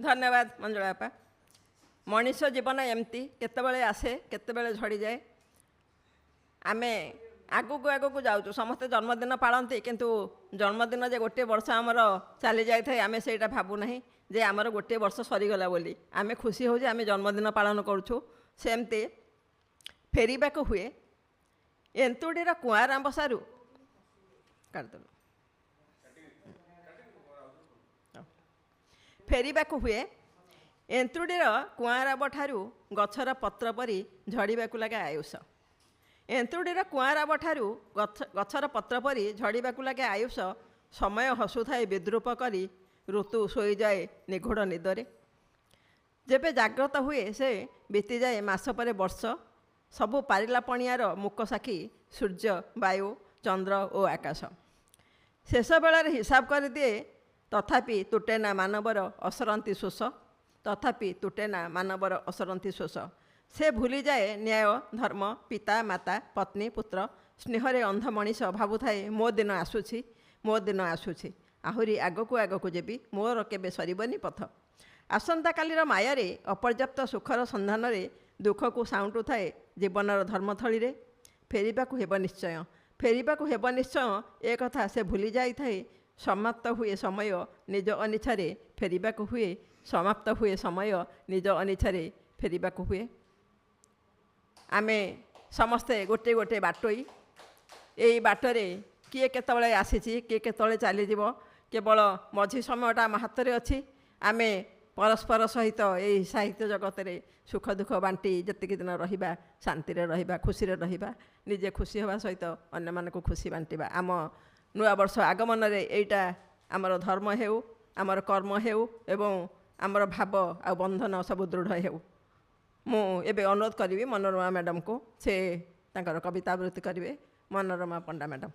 धन्यवाद मंजुला बापा। मनीष जीवन एमती केतबेले आसे केतबेले झड़ी जाए। आमे आगु आगु जाऊँ समस्ते जन्मदिन पालती किंतु जन्मदिन जे गोटे वर्ष आमर चली जाए आमे सेटा भावु नहीं जे आमर गोटे वर्ष सरीगला बोली। आमे खुशी हो आमे जन्मदिन पालन करूँ। सेमती फेरवा हुए एंतुड़ीर कुआर आंब सारू काटदेलु फेरवा हुए एंतुड़ीर कुआर आंब ठारू गछर पत्र परी झड़वा लगे आयुष। एंतुड़ीर कुआर आंब ठारू गछर पत्र परी झड़वा लगे आयुष। समय हसुए विद्रूप करी ऋतु शोई जाए निगूढ़ निदरे। जेबे जाग्रत हुए से बीती जाए मास पर वर्ष। सबू पारिला पणियार मुक साखी सूर्य वायु चंद्र और आकाश। शेष बेलार हिसाब कर दिए तथापि तुटेना मानवर असरंती शोष। तथापि तुटेना मानवर असरंती शोष। से भूली जाए न्याय धर्म पिता माता पत्नी पुत्र। स्नेहरे अंध मनीष भावुए मो दिन आसूची मो दिन आसूची आहुरी आगकू आगकू जेबी मोर केबे सरीबनी पथ। आसंता कालीर मायारे अपर्याप्त सुखर सन्धान दुख को साउंटु थाए जीवनर धर्मथली रे। फेरिबाकू हेब निश्चय फेरिबाकू हेब निश्चय एक कथा से भूली जाई थाए। समाप्त हुए समय निज अनिच्छारे फेरिबाकू हुए। समाप्त हुए समय निज अनिच्छारे फेरिबाकू हुए। आमे समस्ते गोटे गोटे बाटोई यही बाटरे किए केतबेले आसीची किए केतबेले चली जीव केवल मझी समयटा आम हाथ में अच्छी। आमे परस्पर सहित यही साहित्य जगत में सुख दुख बांटी जतिक दिन रहिबा शांति रहिबा खुशी रहिबा निजे खुशी होगा सहित अन्य मानक खुशी बांटिबा। आम नुआ वर्ष आगमन रे एटा आमर धर्म हेउ आमर कर्म हेउ एवं आमर भाव आ बंधन सब दृढ़ हेउ। मु एबे अनुरोध करी मनोरमा मैडम को से तांकर कविता आवृत्ति करिवे। मनोरमा पंडा मैडम।